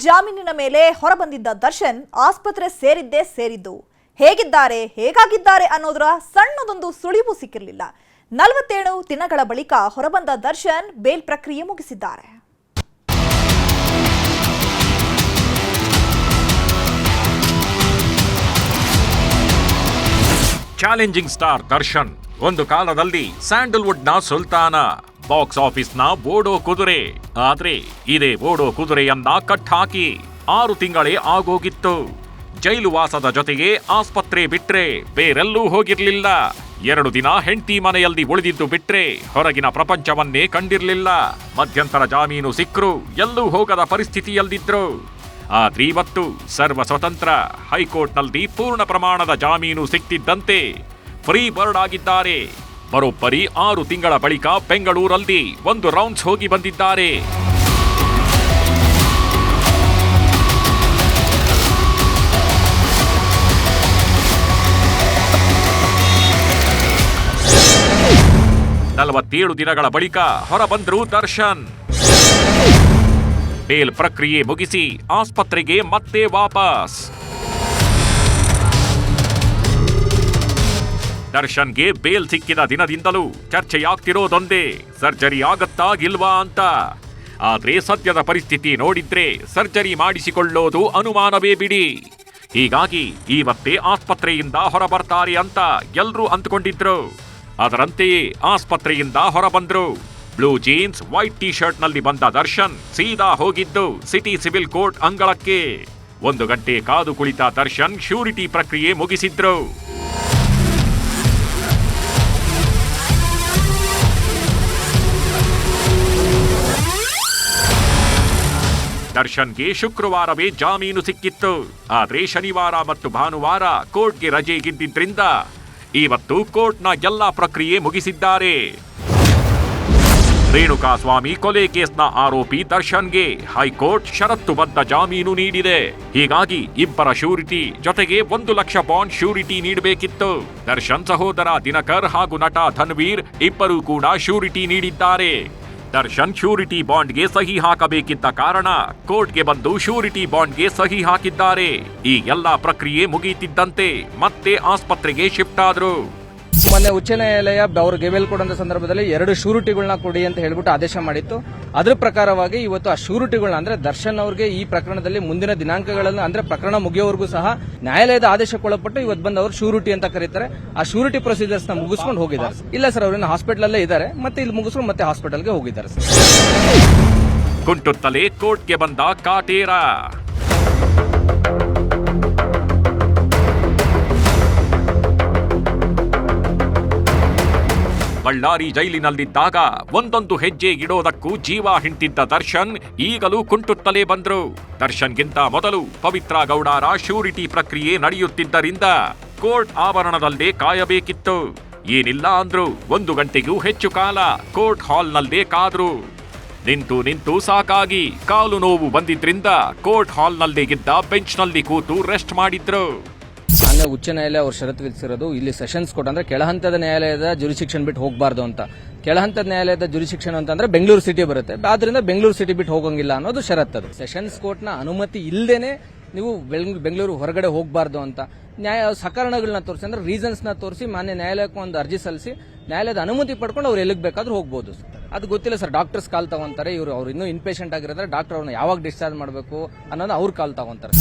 ಜಾಮೀನಿನ ಮೇಲೆ ಹೊರಬಂದಿದ್ದ ದರ್ಶನ್ ಆಸ್ಪತ್ರೆ ಸೇರಿದ್ದು. ಹೇಗಾಗಿದ್ದಾರೆ ಅನ್ನೋದರ ಸಣ್ಣದೊಂದು ಸುಳಿವು ಸಿಕ್ಕಿರಲಿಲ್ಲ. 47 ದಿನಗಳ ಬಳಿಕ ಹೊರಬಂದ ದರ್ಶನ್ ಬೇಲ್ ಪ್ರಕ್ರಿಯೆ ಮುಗಿಸಿದ್ದಾರೆ. ಚಾಲೆಂಜಿಂಗ್ ಸ್ಟಾರ್ ದರ್ಶನ್ ಒಂದು ಕಾಲದಲ್ಲಿ ಸ್ಯಾಂಡಲ್ವುಡ್ನ ಸುಲ್ತಾನ, ಬಾಕ್ಸ್ ಆಫೀಸ್ನ ಓಡೋ ಕುದುರೆ. ಆದ್ರೆ ಇದೇ ಓಡೋ ಕುದುರೆಯನ್ನ ಕಟ್ಟಾಕಿ 6 ತಿಂಗಳೇ ಆಗೋಗಿತ್ತು. ಜೈಲು ವಾಸದ ಜೊತೆಗೆ ಆಸ್ಪತ್ರೆ ಬಿಟ್ರೆ ಬೇರೆಲ್ಲೂ ಹೋಗಿರ್ಲಿಲ್ಲ. 2 ದಿನ ಹೆಂಡತಿ ಮನೆಯಲ್ಲಿ ಉಳಿದಿದ್ದು ಬಿಟ್ರೆ ಹೊರಗಿನ ಪ್ರಪಂಚವನ್ನೇ ಕಂಡಿರ್ಲಿಲ್ಲ. ಮಧ್ಯಂತರ ಜಾಮೀನು ಸಿಕ್ಕರು ಎಲ್ಲೂ ಹೋಗದ ಪರಿಸ್ಥಿತಿಯಲ್ಲಿದ್ರು. ಆದ್ರೆ ಇವತ್ತು ಸರ್ವ ಸ್ವತಂತ್ರ. ಹೈಕೋರ್ಟ್ನಲ್ಲಿ ಪೂರ್ಣ ಪ್ರಮಾಣದ ಜಾಮೀನು ಸಿಕ್ತಿದ್ದಂತೆ ಫ್ರೀ ಬರ್ಡ್ ಆಗಿದ್ದಾರೆ. ಬರೋಬ್ಬರಿ 6 ತಿಂಗಳ ಬಳಿಕ ಬೆಂಗಳೂರಲ್ಲಿ ಒಂದು ರೌಂಡ್ಸ್ ಹೋಗಿ ಬಂದಿದ್ದಾರೆ. ನಲವತ್ತೇಳು ದಿನಗಳ ಬಳಿಕ ಹೊರಬಂದ್ರು ದರ್ಶನ್. ಬೇಲ್ ಪ್ರಕ್ರಿಯೆ ಮುಗಿಸಿ ಆಸ್ಪತ್ರೆಗೆ ಮತ್ತೆ ವಾಪಸ್. ದರ್ಶನ್ಗೆ ಬೇಲ್ ಸಿಕ್ಕಿದ ದಿನದಿಂದಲೂ ಚರ್ಚೆಯಾಗ್ತಿರೋದೊಂದೇ, ಸರ್ಜರಿ ಆಗತ್ತಾ ಇಲ್ವಾ ಅಂತ. ಆದ್ರೆ ಸದ್ಯದ ಪರಿಸ್ಥಿತಿ ನೋಡಿದ್ರೆ ಸರ್ಜರಿ ಮಾಡಿಸಿಕೊಳ್ಳೋದು ಅನುಮಾನವೇ ಬಿಡಿ. ಹೀಗಾಗಿ ಇವತ್ತೇ ಆಸ್ಪತ್ರೆಯಿಂದ ಹೊರಬರ್ತಾರೆ ಅಂತ ಎಲ್ರೂ ಅಂದ್ಕೊಂಡಿದ್ರು. ಅದರಂತೆಯೇ ಆಸ್ಪತ್ರೆಯಿಂದ ಹೊರಬಂದ್ರು. Blue jeans, white T shirt ನಲ್ಲಿ ಬಂದ ದರ್ಶನ್ ಸೀದಾ ಹೋಗಿದ್ದು ಸಿಟಿ ಸಿವಿಲ್ ಕೋರ್ಟ್ ಅಂಗಳಕ್ಕೆ. 1 ಗಂಟೆ ಕಾದು ಕುಳಿತ ದರ್ಶನ್ ಶ್ಯೂರಿಟಿ ಪ್ರಕ್ರಿಯೆ ಮುಗಿಸಿದ್ರು. ದರ್ಶನ್ಗೆ ಶುಕ್ರವಾರವೇ ಜಾಮೀನು ಸಿಕ್ಕಿತ್ತು. ಆದ್ರೆ ಶನಿವಾರ ಮತ್ತು ಭಾನುವಾರ ಕೋರ್ಟ್ಗೆ ರಜೆಗಿದ್ದಿದ್ರಿಂದ ಇವತ್ತು ಕೋರ್ಟ್ನ ಎಲ್ಲಾ ಪ್ರಕ್ರಿಯೆ ಮುಗಿಸಿದ್ದಾರೆ. ರೇಣುಕಾಸ್ವಾಮಿ ಕೊಲೆ ಕೇಸ್ನ ಆರೋಪಿ ದರ್ಶನ್ಗೆ ಹೈಕೋರ್ಟ್ ಷರತ್ತುಬದ್ಧ ಜಾಮೀನು ನೀಡಿದೆ. ಹೀಗಾಗಿ ಇಬ್ಬರ ಶ್ಯೂರಿಟಿ ಜೊತೆಗೆ 1 ಲಕ್ಷ ಬಾಂಡ್ ಶ್ಯೂರಿಟಿ ನೀಡಬೇಕಿತ್ತು. ದರ್ಶನ್ ಸಹೋದರ ದಿನಕರ್ ಹಾಗೂ ನಟ ಧನ್ವೀರ್ ಇಬ್ಬರೂ ಕೂಡ ಶ್ಯೂರಿಟಿ ನೀಡಿದ್ದಾರೆ. ದರ್ಶನ್ ಶ್ಯೂರಿಟಿ ಬಾಂಡ್ಗೆ ಸಹಿ ಹಾಕಬೇಕಿದ್ದ ಕಾರಣ ಕೋರ್ಟ್ಗೆ ಬಂದು ಶ್ಯೂರಿಟಿ ಬಾಂಡ್ಗೆ ಸಹಿ ಹಾಕಿದ್ದಾರೆ. ಈ ಎಲ್ಲಾ ಪ್ರಕ್ರಿಯೆ ಮುಗಿಯುತ್ತಿದ್ದಂತೆ ಮತ್ತೆ ಆಸ್ಪತ್ರೆಗೆ ಶಿಫ್ಟ್ ಆದ್ರು. ಮೊನ್ನೆ ಉಚ್ಚ ನ್ಯಾಯಾಲಯ ಅವ್ರಿಗೆ ಬೇಲ್ ಕೊಡುವಂತ ಸಂದರ್ಭದಲ್ಲಿ 2 ಶ್ಯೂರಿಟಿಗಳನ್ನ ಕೊಡಿ ಅಂತ ಹೇಳ್ಬಿಟ್ಟು ಆದೇಶ ಮಾಡಿತ್ತು. ಅದರ ಪ್ರಕಾರವಾಗಿ ಇವತ್ತು ಆ ಶ್ಯೂರಿಟಿಗಳನ್ನ ಅಂದ್ರೆ ದರ್ಶನ್ ಅವರಿಗೆ ಈ ಪ್ರಕರಣದಲ್ಲಿ ಮುಂದಿನ ದಿನಾಂಕಗಳನ್ನು ಅಂದ್ರೆ ಪ್ರಕರಣ ಮುಗಿಯೋವರೆಗೂ ಸಹ ನ್ಯಾಯಾಲಯದ ಆದೇಶಕ್ಕೊಳಪಟ್ಟು ಇವತ್ತು ಬಂದು ಅವರು ಶ್ಯೂರಿಟಿ ಅಂತ ಕರೀತಾರೆ. ಆ ಶ್ಯೂರಿಟಿ ಪ್ರೊಸೀಜರ್ಸ್ ನ ಮುಗಿಸ್ಕೊಂಡು ಹೋಗಿದ್ದಾರೆ. ಇಲ್ಲ ಸರ್, ಅವ್ರನ್ನ ಹಾಸ್ಪಿಟಲ್ ಅಲ್ಲೇ ಇದ್ದಾರೆ, ಮತ್ತೆ ಇಲ್ಲಿ ಮುಗಿಸ್ಕೊಂಡು ಮತ್ತೆ ಹಾಸ್ಪಿಟಲ್ಗೆ ಹೋಗಿದ್ದಾರೆ ಸರ್. ಕುಂಟುತ್ತಲೇ ಕೋರ್ಟ್ಗೆ ಬಂದ ಕಾಟೇರ. ಬಳ್ಳಾರಿ ಜೈಲಿನಲ್ಲಿದ್ದಾಗ ಒಂದೊಂದು ಹೆಜ್ಜೆ ಇಡೋದಕ್ಕೂ ಜೀವ ಹಿಂಟಿದ್ದ ದರ್ಶನ್ ಈಗಲೂ ಕುಂಟುತ್ತಲೇ ಬಂದ್ರು. ದರ್ಶನ್ಗಿಂತ ಮೊದಲು ಪವಿತ್ರ ಗೌಡರ ಶ್ಯೂರಿಟಿ ಪ್ರಕ್ರಿಯೆ ನಡೆಯುತ್ತಿದ್ದರಿಂದ ಕೋರ್ಟ್ ಆವರಣದಲ್ಲೇ ಕಾಯಬೇಕಿತ್ತು. ಏನಿಲ್ಲ ಅಂದ್ರು 1 ಗಂಟೆಗೂ ಹೆಚ್ಚು ಕಾಲ ಕೋರ್ಟ್ ಹಾಲ್ನಲ್ಲೇ ಕಾದ್ರು. ನಿಂತು ಸಾಕಾಗಿ ಕಾಲು ನೋವು ಬಂದಿದ್ರಿಂದ ಕೋರ್ಟ್ ಹಾಲ್ನಲ್ಲೇ ಇದ್ದ ಬೆಂಚ್ನಲ್ಲಿ ಕೂತು ರೆಸ್ಟ್ ಮಾಡಿದ್ರು. ಮಾನ್ಯ ಉಚ್ಚ ನ್ಯಾಯಾಲಯ ಅವರು ಷರತ್ತು ವಿಧಿಸಿರೋದು ಇಲ್ಲಿ ಸೆಷನ್ಸ್ ಕೋರ್ಟ್ ಅಂದ್ರೆ ಕೆಳಹಂತದ ನ್ಯಾಯಾಲಯದ ಜುರಿಶಿಕ್ಷನ್ ಬಿಟ್ಟು ಹೋಗಬಾರ್ದು ಅಂತ. ಕೆಳಹಂತದ ನ್ಯಾಯಾಲಯದ ಜುರಿಶಿಕ್ಷನ್ ಅಂತಂದ್ರೆ ಬೆಂಗಳೂರು ಸಿಟಿ ಬರುತ್ತೆ. ಆದ್ರಿಂದ ಬೆಂಗಳೂರು ಸಿಟಿ ಬಿಟ್ಟು ಹೋಗಂಗಿಲ್ಲ ಅನ್ನೋದು ಷರತ್ತದು. ಸೆಷನ್ಸ್ ಕೋರ್ಟ್ನ ಅನುಮತಿ ಇಲ್ಲದೇನೆ ನೀವು ಬೆಂಗಳೂರು ಹೊರಗಡೆ ಹೋಗಬಾರ್ದು ಅಂತ ಸಕಾರಣಗಳನ್ನ ತೋರಿಸಿ ಅಂದ್ರೆ ರೀಸನ್ಸ್ ನ ತೋರಿಸಿ ಮಾನ್ಯ ನ್ಯಾಯಾಲಯಕ್ಕೆ ಒಂದು ಅರ್ಜಿ ಸಲ್ಲಿಸಿ ನ್ಯಾಯಾಲಯದ ಅನುಮತಿ ಪಡ್ಕೊಂಡು ಅವ್ರು ಎಲ್ಲಿಗೆ ಬೇಕಾದ್ರೂ ಹೋಗ್ಬೋದು. ಅದು ಗೊತ್ತಿಲ್ಲ ಸರ್, ಡಾಕ್ಟರ್ಸ್ ಕಾಲ್ ತಗೊಂತಾರೆ. ಅವ್ರು ಇನ್ನೂ ಇನ್ಪೇಷಂಟ್ ಆಗಿರೋದ್ರೆ ಡಾಕ್ಟರ್ ಅವ್ರನ್ನ ಯಾವಾಗ ಡಿಸ್ಚಾರ್ಜ್ ಮಾಡಬೇಕು ಅನ್ನೋದು ಅವ್ರ ಕಾಲ್ ತಗೊಂತಾರೆ.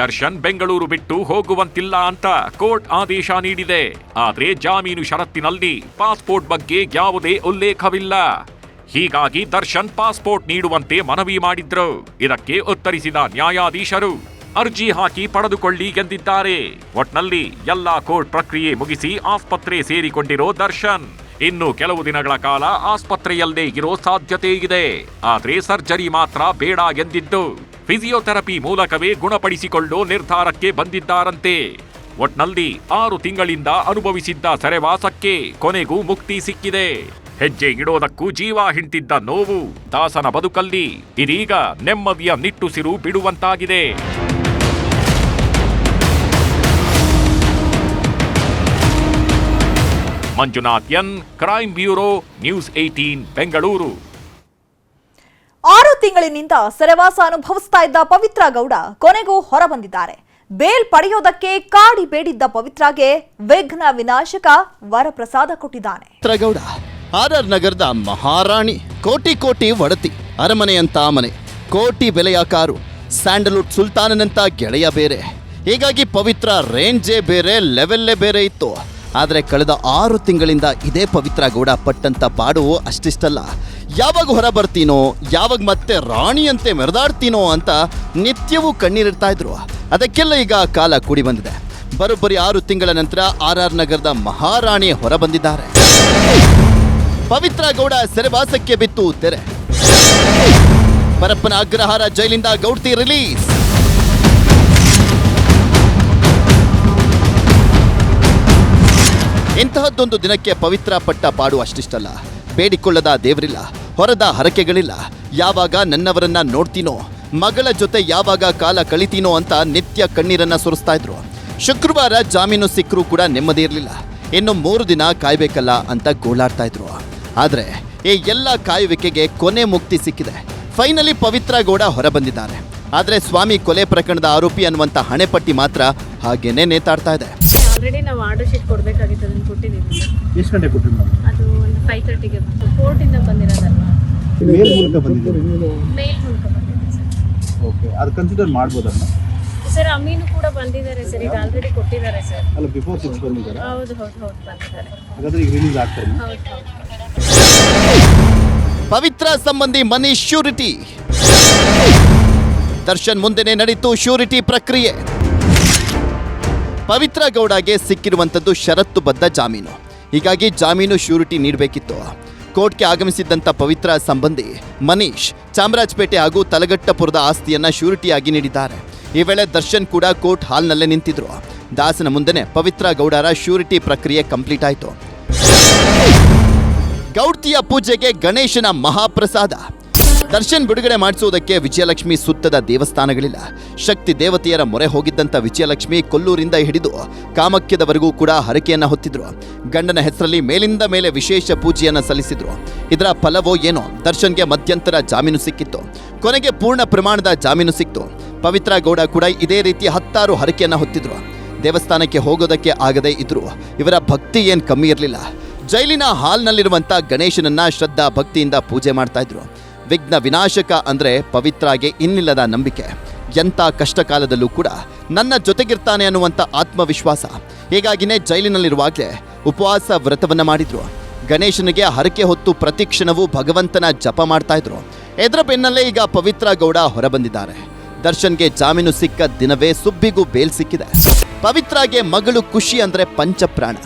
ದರ್ಶನ್ ಬೆಂಗಳೂರು ಬಿಟ್ಟು ಹೋಗುವಂತಿಲ್ಲ ಅಂತ ಕೋರ್ಟ್ ಆದೇಶ ನೀಡಿದೆ. ಆದ್ರೆ ಜಾಮೀನು ಷರತ್ತಿನಲ್ಲಿ ಪಾಸ್ಪೋರ್ಟ್ ಬಗ್ಗೆ ಯಾವುದೇ ಉಲ್ಲೇಖವಿಲ್ಲ. ಹೀಗಾಗಿ ದರ್ಶನ್ ಪಾಸ್ಪೋರ್ಟ್ ನೀಡುವಂತೆ ಮನವಿ ಮಾಡಿದ್ರು. ಇದಕ್ಕೆ ಉತ್ತರಿಸಿದ ನ್ಯಾಯಾಧೀಶರು ಅರ್ಜಿ ಹಾಕಿ ಪಡೆದುಕೊಳ್ಳಿ ಎಂದಿದ್ದಾರೆ. ಒಟ್ನಲ್ಲಿ ಎಲ್ಲಾ ಕೋರ್ಟ್ ಪ್ರಕ್ರಿಯೆ ಮುಗಿಸಿ ಆಸ್ಪತ್ರೆ ಸೇರಿಕೊಂಡಿರೋ ದರ್ಶನ್ ಇನ್ನು ಕೆಲವು ದಿನಗಳ ಕಾಲ ಆಸ್ಪತ್ರೆಯಲ್ಲೇ ಇರೋ ಸಾಧ್ಯತೆ ಇದೆ. ಆದ್ರೆ ಸರ್ಜರಿ ಮಾತ್ರ ಬೇಡ ಎಂದಿದ್ದು ಫಿಸಿಯೋಥೆರಪಿ ಮೂಲಕವೇ ಗುಣಪಡಿಸಿಕೊಳ್ಳೋ ನಿರ್ಧಾರಕ್ಕೆ ಬಂದಿದ್ದಾರಂತೆ. ಒಟ್ನಲ್ಲಿ 6 ತಿಂಗಳಿಂದ ಅನುಭವಿಸಿದ್ದ ಸೆರೆವಾಸಕ್ಕೆ ಕೊನೆಗೂ ಮುಕ್ತಿ ಸಿಕ್ಕಿದೆ. ಹೆಜ್ಜೆ ಇಡೋದಕ್ಕೂ ಜೀವ ಹಿಂಟಿದ್ದ ನೋವು ದಾಸನ ಬದುಕಲ್ಲಿ ಇದೀಗ ನೆಮ್ಮದಿಯ ನಿಟ್ಟುಸಿರು ಬಿಡುವಂತಾಗಿದೆ. Manjunath N, crime bureau, news 18 Bengaluru. 6 ತಿಂಗಳಿನಿಂದ ಸೆರೆವಾಸ ಅನುಭವಿಸ್ತಾ ಇದ್ದ ಪವಿತ್ರ ಗೌಡ ಕೊನೆಗೂ ಹೊರಬಂದಿದ್ದಾರೆ. ಬೇಲ್ ಪಡೆಯೋದಕ್ಕೆ ಕಾಡಿ ಬೇಡಿದ್ದ ಪವಿತ್ರಾಗೆ ವಿಘ್ನ ವಿನಾಶಕ ವರಪ್ರಸಾದ ಕೊಟ್ಟಿದ್ದಾನೆ. ಗೌಡ ಆರ್ಆರ್ ನಗರದ ಮಹಾರಾಣಿ, ಕೋಟಿ ಕೋಟಿ ಒಡತಿ, ಅರಮನೆಯಂತ ಮನೆ, ಕೋಟಿ ಬೆಲೆಯ ಕಾರು, ಸ್ಯಾಂಡಲ್ವುಡ್ ಸುಲ್ತಾನನಂತ ಗೆಳೆಯ ಬೇರೆ. ಹೀಗಾಗಿ ಪವಿತ್ರ ರೇಂಜೇ ಬೇರೆ, ಲೆವೆಲ್ಲೇ ಬೇರೆ ಇತ್ತು. ಆದರೆ ಕಳೆದ 6 ತಿಂಗಳಿಂದ ಇದೇ ಪವಿತ್ರ ಗೌಡ ಪಟ್ಟಂತ ಪಾಡು ಅಷ್ಟಿಷ್ಟಲ್ಲ. ಯಾವಾಗ ಹೊರ ಬರ್ತೀನೋ, ಯಾವಾಗ ಮತ್ತೆ ರಾಣಿಯಂತೆ ಮೆರೆದಾಡ್ತೀನೋ ಅಂತ ನಿತ್ಯವೂ ಕಣ್ಣೀರಿಡ್ತಾ ಇದ್ರು. ಅದಕ್ಕೆಲ್ಲ ಈಗ ಕಾಲ ಕೂಡಿ ಬಂದಿದೆ. ಬರೋಬ್ಬರಿ 6 ತಿಂಗಳ ನಂತರ ಆರ್ಆರ್ ನಗರದ ಮಹಾರಾಣಿ ಹೊರ ಬಂದಿದ್ದಾರೆ. ಪವಿತ್ರ ಗೌಡ ಸೆರೆವಾಸಕ್ಕೆ ಬಿತ್ತು ತೆರೆ. ಪರಪ್ಪನ ಅಗ್ರಹಾರ ಜೈಲಿಂದ ಗೌಡ್ತಿ ರಿಲೀಸ್. ಇಂತಹದ್ದೊಂದು ದಿನಕ್ಕೆ ಪವಿತ್ರ ಪಟ್ಟ ಪಾಡು ಅಷ್ಟಿಷ್ಟಲ್ಲ. ಬೇಡಿಕೊಳ್ಳದ ದೇವರಿಲ್ಲ, ಹೊರದ ಹರಕೆಗಳಿಲ್ಲ. ಯಾವಾಗ ನನ್ನವರನ್ನ ನೋಡ್ತೀನೋ, ಮಗಳ ಜೊತೆ ಯಾವಾಗ ಕಾಲ ಕಳಿತೀನೋ ಅಂತ ನಿತ್ಯ ಕಣ್ಣೀರನ್ನ ಸುರಿಸ್ತಾ ಇದ್ರು. ಶುಕ್ರವಾರ ಜಾಮೀನು ಸಿಕ್ಕರೂ ಕೂಡ ನೆಮ್ಮದಿ ಇರಲಿಲ್ಲ. ಇನ್ನು 3 ದಿನ ಕಾಯ್ಬೇಕಲ್ಲ ಅಂತ ಗೋಳಾಡ್ತಾ ಇದ್ರು. ಆದ್ರೆ ಈ ಎಲ್ಲ ಕಾಯುವಿಕೆಗೆ ಕೊನೆ ಮುಕ್ತಿ ಸಿಕ್ಕಿದೆ. ಫೈನಲಿ ಪವಿತ್ರ ಗೌಡ ಹೊರ ಬಂದಿದ್ದಾರೆ. ಆದ್ರೆ ಸ್ವಾಮಿ ಕೊಲೆ ಪ್ರಕರಣದ ಆರೋಪಿ ಅನ್ನುವಂತ ಹಣೆಪಟ್ಟಿ ಮಾತ್ರ ಹಾಗೇನೆ ನೇತಾಡ್ತಾ ಇದೆ. ಆಲ್ರೆಡಿ ನಾವು ಆರ್ಡರ್ ಶೀಟ್ ಕೊಡಬೇಕಾಗಿತ್ತು, ಅದನ್ನು ಕೊಟ್ಟಿದ್ದೀವಿ. ಎಷ್ಟು ಗಂಟೆ ಕೊಟ್ಟಿದ್ದು ನಾವು? ಅದು ಒಂದು 5:30ಗೆ ಬಂತು. ಕೋರ್ಟಿಂದ ಬಂದಿರೋದಲ್ವಾ? ಮೇಲ್ ಮೂಲಕ ಬಂದಿದ್ದೀವಿ. ಮೇಲ್ ಮೂಲಕ ಬಂದಿದೆ ಸರ್. ಓಕೆ, ಅದು ಕನ್ಸಿಡರ್ ಮಾಡ್ಬೋದಲ್ಲ ಸರ್? ಅಮೀನು ಕೂಡ ಬಂದಿದ್ದಾರೆ ಸರ್, ಈಗ ಆಲ್ರೆಡಿ ಕೊಟ್ಟಿದ್ದಾರೆ ಸರ್. ಅಲ್ಲ, ಬಿಫೋರ್ 6 ಬಂದಿದ್ದಾರೆ. ಹೌದು ಹೌದು ಹೌದು ಬಂದಿದ್ದಾರೆ. ಹಾಗಾದ್ರೆ ಈಗ ರಿಲೀಸ್ ಆಗ್ತಾರೆ. ಹೌದು ಹೌದು. ಪವಿತ್ರ ಸಂಬಂಧಿ ಮನೀಶ್ ಶ್ಯೂರಿಟಿ. ದರ್ಶನ್ ಮುಂದೆನೆ ನಡೀತು ಶ್ಯೂರಿಟಿ ಪ್ರಕ್ರಿಯೆ. ಪವಿತ್ರ ಗೌಡಗೆ ಸಿಕ್ಕಿರುವಂಥದ್ದು ಷರತ್ತುಬದ್ಧ ಜಾಮೀನು. ಹೀಗಾಗಿ ಜಾಮೀನು ಶ್ಯೂರಿಟಿ ನೀಡಬೇಕಿತ್ತು. ಕೋರ್ಟ್ಗೆ ಆಗಮಿಸಿದ್ದಂಥ ಪವಿತ್ರ ಸಂಬಂಧಿ ಮನೀಶ್ ಚಾಮರಾಜಪೇಟೆ ಹಾಗೂ ತಲಗಟ್ಟಪುರದ ಆಸ್ತಿಯನ್ನ ಶ್ಯೂರಿಟಿಯಾಗಿ ನೀಡಿದ್ದಾರೆ. ಈ ವೇಳೆ ದರ್ಶನ್ ಕೂಡ ಕೋರ್ಟ್ ಹಾಲ್ನಲ್ಲೇ ನಿಂತಿದ್ರು. ದಾಸನ ಮುಂದೆನೆ ಪವಿತ್ರ ಗೌಡರ ಶ್ಯೂರಿಟಿ ಪ್ರಕ್ರಿಯೆ ಕಂಪ್ಲೀಟ್ ಆಯಿತು. ಗೌಡ್ತಿಯ ಪೂಜೆಗೆ ಗಣೇಶನ ಮಹಾಪ್ರಸಾದ. ದರ್ಶನ್ ಬಿಡುಗಡೆ ಮಾಡಿಸುವುದಕ್ಕೆ ವಿಜಯಲಕ್ಷ್ಮಿ ಸುತ್ತದ ದೇವಸ್ಥಾನಗಳಿಲ್ಲ. ಶಕ್ತಿ ದೇವತೆಯರ ಮೊರೆ ಹೋಗಿದ್ದಂಥ ವಿಜಯಲಕ್ಷ್ಮಿ ಕೊಲ್ಲೂರಿಂದ ಹಿಡಿದು ಕಾಮಕ್ಯದವರೆಗೂ ಕೂಡ ಹರಕೆಯನ್ನ ಹೊತ್ತಿದ್ರು. ಗಂಡನ ಹೆಸರಲ್ಲಿ ಮೇಲಿಂದ ಮೇಲೆ ವಿಶೇಷ ಪೂಜೆಯನ್ನ ಸಲ್ಲಿಸಿದ್ರು. ಇದರ ಫಲವೋ ಏನೋ, ದರ್ಶನ್ಗೆ ಮಧ್ಯಂತರ ಜಾಮೀನು ಸಿಕ್ಕಿತ್ತು. ಕೊನೆಗೆ ಪೂರ್ಣ ಪ್ರಮಾಣದ ಜಾಮೀನು ಸಿಕ್ತು. ಪವಿತ್ರ ಗೌಡ ಕೂಡ ಇದೇ ರೀತಿ 10 ಹರಕೆಯನ್ನ ಹೊತ್ತಿದ್ರು. ದೇವಸ್ಥಾನಕ್ಕೆ ಹೋಗೋದಕ್ಕೆ ಆಗದೆ ಇದ್ರು. ಇವರ ಭಕ್ತಿ ಏನ್ ಕಮ್ಮಿ ಇರಲಿಲ್ಲ. ಜೈಲಿನ ಹಾಲ್ನಲ್ಲಿರುವಂಥ ಗಣೇಶನನ್ನ ಶ್ರದ್ಧಾ ಭಕ್ತಿಯಿಂದ ಪೂಜೆ ಮಾಡ್ತಾ ಇದ್ರು. ವಿಘ್ನ ವಿನಾಶಕ ಅಂದ್ರೆ ಪವಿತ್ರಾಗೆ ಇನ್ನಿಲ್ಲದ ನಂಬಿಕೆ. ಎಂಥ ಕಷ್ಟ ಕಾಲದಲ್ಲೂ ಕೂಡ ನನ್ನ ಜೊತೆಗಿರ್ತಾನೆ ಅನ್ನುವಂಥ ಆತ್ಮವಿಶ್ವಾಸ. ಹೀಗಾಗಿನೇ ಜೈಲಿನಲ್ಲಿರುವಾಗಲೇ ಉಪವಾಸ ವ್ರತವನ್ನ ಮಾಡಿದ್ರು. ಗಣೇಶನಿಗೆ ಹರಕೆ ಹೊತ್ತು ಪ್ರತಿ ಕ್ಷಣವೂ ಭಗವಂತನ ಜಪ ಮಾಡ್ತಾ ಇದ್ರು. ಇದರ ಬೆನ್ನಲ್ಲೇ ಈಗ ಪವಿತ್ರ ಗೌಡ ಹೊರಬಂದಿದ್ದಾರೆ. ದರ್ಶನ್ಗೆ ಜಾಮೀನು ಸಿಕ್ಕ ದಿನವೇ ಸುಬ್ಬಿಗೂ ಬೇಲ್ ಸಿಕ್ಕಿದೆ. ಪವಿತ್ರಾಗೆ ಮಗಳು ಖುಷಿ ಅಂದ್ರೆ ಪಂಚಪ್ರಾಣ.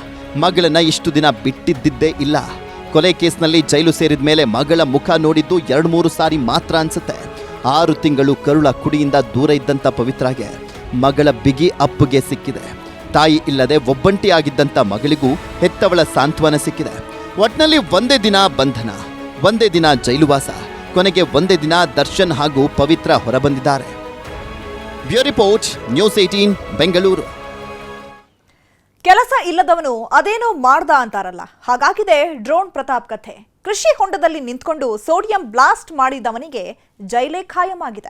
ಮಗಳನ್ನ ಇಷ್ಟು ದಿನ ಬಿಟ್ಟಿದ್ದಿದ್ದೇ ಇಲ್ಲ. ಕೊಲೆ ಕೇಸ್ನಲ್ಲಿ ಜೈಲು ಸೇರಿದ ಮೇಲೆ ಮಗಳ ಮುಖ ನೋಡಿದ್ದು 2-3 ಸಾರಿ ಮಾತ್ರ ಅನ್ಸುತ್ತೆ. 6 ತಿಂಗಳು ಕರುಳ ಕುಡಿಯಿಂದ ದೂರ ಇದ್ದಂಥ ಪವಿತ್ರಾಗೆ ಮಗಳ ಬಿಗಿ ಅಪ್ಪುಗೆ ಸಿಕ್ಕಿದೆ. ತಾಯಿ ಇಲ್ಲದೆ ಒಬ್ಬಂಟಿಯಾಗಿದ್ದಂಥ ಮಗಳಿಗೂ ಹೆತ್ತವಳ ಸಾಂತ್ವನ ಸಿಕ್ಕಿದೆ. ಒಟ್ನಲ್ಲಿ ಒಂದೇ ದಿನ ಬಂಧನ, ಒಂದೇ ದಿನ ಜೈಲುವಾಸ, ಕೊನೆಗೆ ಒಂದೇ ದಿನ ದರ್ಶನ್ ಹಾಗೂ ಪವಿತ್ರ ಹೊರಬಂದಿದ್ದಾರೆ. Bureau report, news 18 Bengaluru. ಕೆಲಸ ಇಲ್ಲದವನು ಅದೇನೋ ಮಾಡ್ದ ಅಂತಾರಲ್ಲ, ಹಾಗಾಗಿದೆ ಡ್ರೋನ್ ಪ್ರತಾಪ್ ಕಥೆ. ಕೃಷಿ ಹೊಂಡದಲ್ಲಿ ನಿಂತ್ಕೊಂಡು ಸೋಡಿಯಂ ಬ್ಲಾಸ್ಟ್ ಮಾಡಿದವನಿಗೆ ಜೈಲೇ ಖಾಯಂ ಆಗಿದೆ.